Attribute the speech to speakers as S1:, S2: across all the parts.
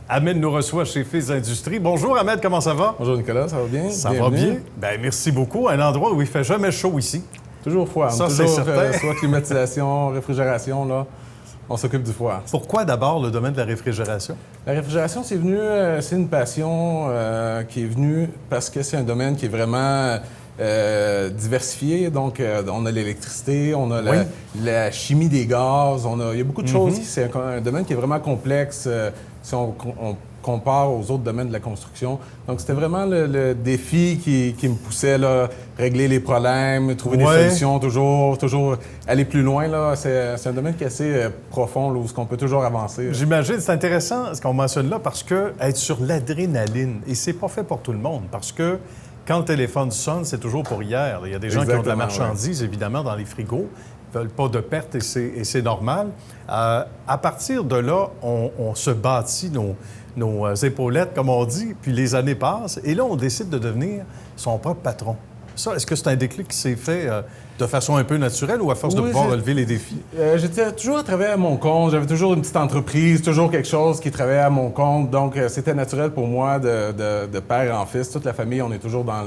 S1: Ahmed nous reçoit chez Fils Industries. Bonjour Ahmed, comment ça va?
S2: Bonjour Nicolas, ça va bien?
S1: Ça va bien. Bien, merci beaucoup. Un endroit où il fait jamais chaud ici.
S2: Toujours froid.
S1: Ça,
S2: toujours,
S1: c'est certain.
S2: soit climatisation, réfrigération, là, on s'occupe du froid.
S1: Pourquoi d'abord le domaine de la réfrigération?
S2: La réfrigération, c'est venu, c'est une passion qui est venue parce que c'est un domaine qui est vraiment diversifié. Donc, on a l'électricité, on a la chimie des gaz, il y a beaucoup de choses. C'est un domaine qui est vraiment complexe si on compare aux autres domaines de la construction. Donc, c'était vraiment le défi qui me poussait, là, régler les problèmes, trouver des solutions, toujours aller plus loin. Là. C'est un domaine qui est assez profond, là, où on peut toujours avancer.
S1: J'imagine, c'est intéressant ce qu'on mentionne là parce que être sur l'adrénaline, et c'est pas fait pour tout le monde, parce que quand le téléphone sonne, c'est toujours pour hier. Il y a des gens qui ont de la marchandise, évidemment, dans les frigos, ils ne veulent pas de pertes et c'est normal. À partir de là, on se bâtit nos épaulettes, comme on dit, puis les années passent, et là, on décide de devenir son propre patron. Ça, est-ce que c'est un déclic qui s'est fait de façon un peu naturelle ou à force de pouvoir relever les défis?
S2: J'étais toujours à travailler à mon compte. J'avais toujours une petite entreprise, toujours quelque chose qui travaillait à mon compte. Donc, c'était naturel pour moi de père en fils. Toute la famille, on est toujours dans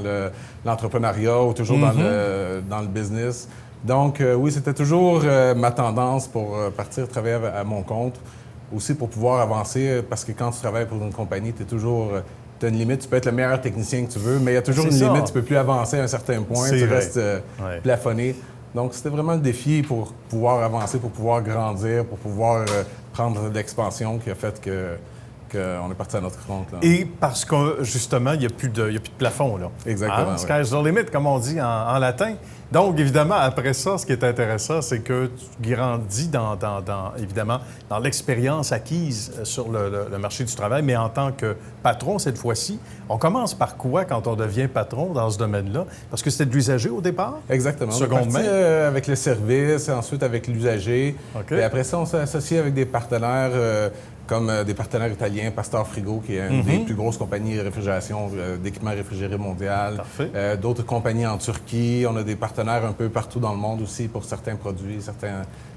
S2: l'entrepreneuriat ou toujours dans le business. Donc, oui, c'était toujours ma tendance pour partir travailler à mon compte. Aussi pour pouvoir avancer, parce que quand tu travailles pour une compagnie, tu as une limite. Tu peux être le meilleur technicien que tu veux, mais il y a toujours une limite. Tu peux plus avancer à un certain point. Tu restes plafonné. Donc, c'était vraiment le défi pour pouvoir avancer, pour pouvoir grandir, pour pouvoir prendre de l'expansion qui a fait qu'on est parti à notre compte. Là.
S1: Et parce que, justement, il n'y a plus de plafond, là.
S2: Exactement.
S1: Sky's the limit, comme on dit en latin. Donc, évidemment, après ça, ce qui est intéressant, c'est que tu grandis évidemment, dans l'expérience acquise sur le marché du travail, mais en tant que patron, cette fois-ci. On commence par quoi quand on devient patron dans ce domaine-là? Parce que c'était de l'usager au départ?
S2: Exactement.
S1: Seconde
S2: on est parti, avec le service, ensuite avec l'usager.
S1: Okay.
S2: Et après ça, on s'est associé avec des partenaires comme des partenaires italiens, Pastor Frigo, qui est une des plus grosses compagnies de réfrigération, d'équipements réfrigérés mondial. D'autres compagnies en Turquie. On a des partenaires un peu partout dans le monde aussi pour certains produits,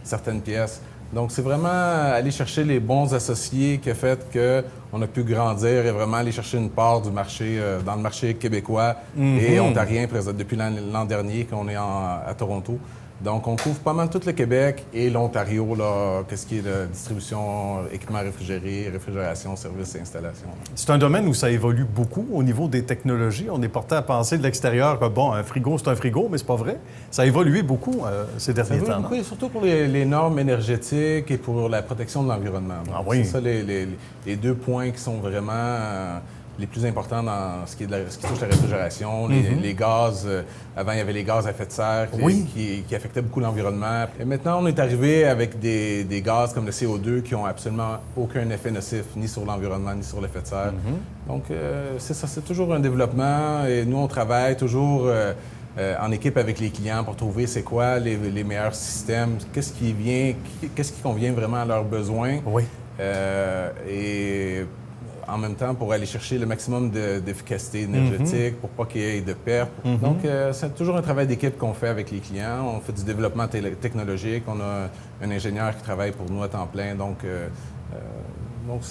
S2: certaines pièces. Donc, c'est vraiment aller chercher les bons associés qui a fait qu'on a pu grandir et vraiment aller chercher une part du marché, dans le marché québécois et ontarien depuis l'an dernier qu'on est à Toronto. Donc, on couvre pas mal tout le Québec et l'Ontario, là, qu'est-ce qui est de distribution, équipements réfrigérés, réfrigération, services et installations.
S1: C'est un domaine où ça évolue beaucoup au niveau des technologies. On est porté à penser de l'extérieur que, bon, un frigo, c'est un frigo, mais c'est pas vrai. Ça a évolué beaucoup ces derniers temps.
S2: Beaucoup, et surtout pour les normes énergétiques et pour la protection de l'environnement. C'est ça les deux points qui sont vraiment les plus importants dans ce qui touche la réfrigération. Les gaz, avant, il y avait les gaz à effet de serre qui affectaient beaucoup l'environnement. Et maintenant, on est arrivé avec des gaz comme le CO2 qui n'ont absolument aucun effet nocif, ni sur l'environnement, ni sur l'effet de serre. Donc, c'est ça, c'est toujours un développement. Et nous, on travaille toujours en équipe avec les clients pour trouver c'est quoi les meilleurs systèmes, qu'est-ce qui convient vraiment à leurs besoins. Et en même temps pour aller chercher le maximum d'efficacité énergétique pour pas qu'il y ait de pertes. Donc, c'est toujours un travail d'équipe qu'on fait avec les clients. On fait du développement technologique. On a un ingénieur qui travaille pour nous à temps plein. Donc,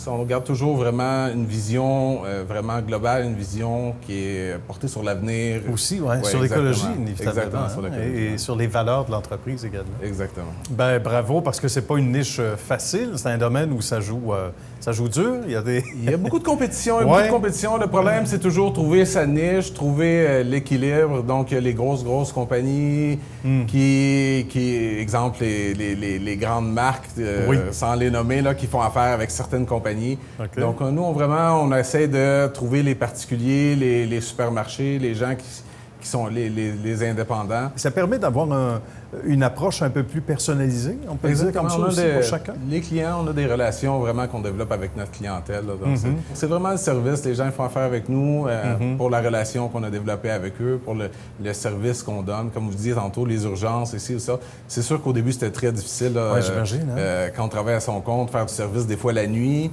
S2: on regarde toujours vraiment une vision vraiment globale, une vision qui est portée sur l'avenir.
S1: Aussi, sur l'écologie,
S2: exactement, sur l'écologie.
S1: Et sur les valeurs de l'entreprise également.
S2: Exactement.
S1: Bien, bravo, parce que c'est pas une niche facile. C'est un domaine où ça joue dur. Il y a
S2: beaucoup de compétition. Le problème, c'est toujours trouver sa niche, trouver l'équilibre. Donc, il y a les grosses compagnies qui exemple, les grandes marques, sans les nommer, là, qui font affaire avec certaines compagnies. Donc, nous, on essaie de trouver les particuliers, les supermarchés, les gens qui sont les indépendants.
S1: Ça permet d'avoir une approche un peu plus personnalisée, on peut dire comme ça aussi pour chacun?
S2: Les clients, on a des relations vraiment qu'on développe avec notre clientèle. Là, donc c'est vraiment le service. Les gens font affaire avec nous pour la relation qu'on a développée avec eux, pour le service qu'on donne. Comme vous disiez tantôt, les urgences, ici ou ça. C'est sûr qu'au début, c'était très difficile.
S1: J'imagine.
S2: Quand on travaille à son compte, faire du service des fois la nuit.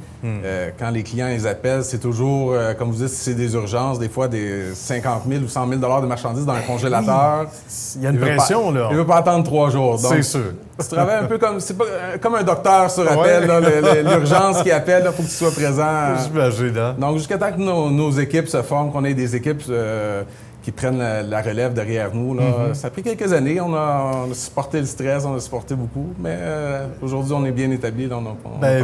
S2: Quand les clients les appellent, c'est toujours, comme vous dites, si c'est des urgences, des fois des 50 000 ou 100 000 $ de marchandises dans un congélateur.
S1: Il y a une pression, là.
S2: Il ne veut pas attendre 3 jours.
S1: C'est sûr.
S2: Tu travailles un peu comme... C'est pas comme un docteur sur appel, là, l'urgence qui appelle, il faut que tu sois présent.
S1: J'imagine, hein?
S2: Donc, jusqu'à temps que nos équipes se forment, qu'on ait des équipes qui prennent la relève derrière nous, là, ça a pris quelques années. On a supporté le stress, on a supporté beaucoup, mais aujourd'hui, on est bien établi.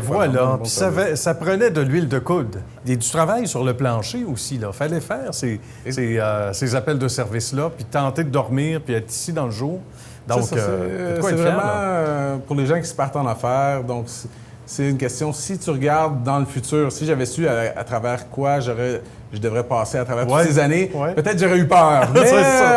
S1: Voilà. Puis ça prenait de l'huile de coude. Et du travail sur le plancher aussi. Il fallait faire ces appels de service-là, puis tenter de dormir, puis être ici dans le jour. Donc,
S2: c'est vraiment pour les gens qui se partent en affaires. Donc, c'est une question, si tu regardes dans le futur, si j'avais su à travers quoi je devrais passer à travers toutes ces années, peut-être j'aurais eu peur. Mais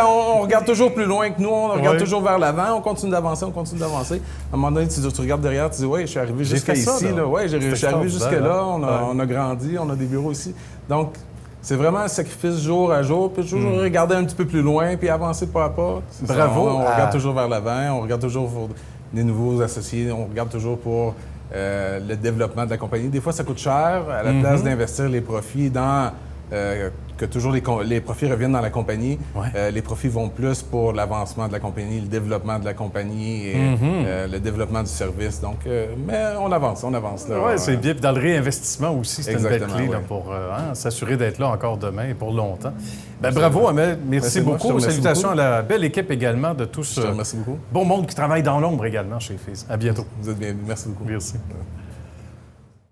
S2: on regarde toujours plus loin que nous, on regarde toujours vers l'avant, on continue d'avancer, À un moment donné, tu regardes derrière, tu dis « Oui, je suis arrivé jusqu'à ici. » Je suis arrivé jusque-là, on a grandi, on a des bureaux ici. Donc, c'est vraiment un sacrifice jour à jour, puis toujours regarder un petit peu plus loin, puis avancer pas à pas.
S1: Bravo!
S2: On regarde toujours vers l'avant, on regarde toujours pour des nouveaux associés, on regarde toujours pour le développement de la compagnie. Des fois, ça coûte cher. À la place d'investir les profits dans... que toujours les profits reviennent dans la compagnie. Les profits vont plus pour l'avancement de la compagnie, le développement de la compagnie et le développement du service. Donc, mais on avance.
S1: Oui, c'est bien. Puis dans le réinvestissement aussi, c'est une belle clé là, pour s'assurer d'être là encore demain et pour longtemps. Bravo, Ahmed. Merci beaucoup. Salutations à la belle équipe également de tous.
S2: Je te remercie beaucoup.
S1: Bon monde qui travaille dans l'ombre également chez FIS. À bientôt.
S2: Vous êtes bienvenus. Merci beaucoup.
S1: Merci.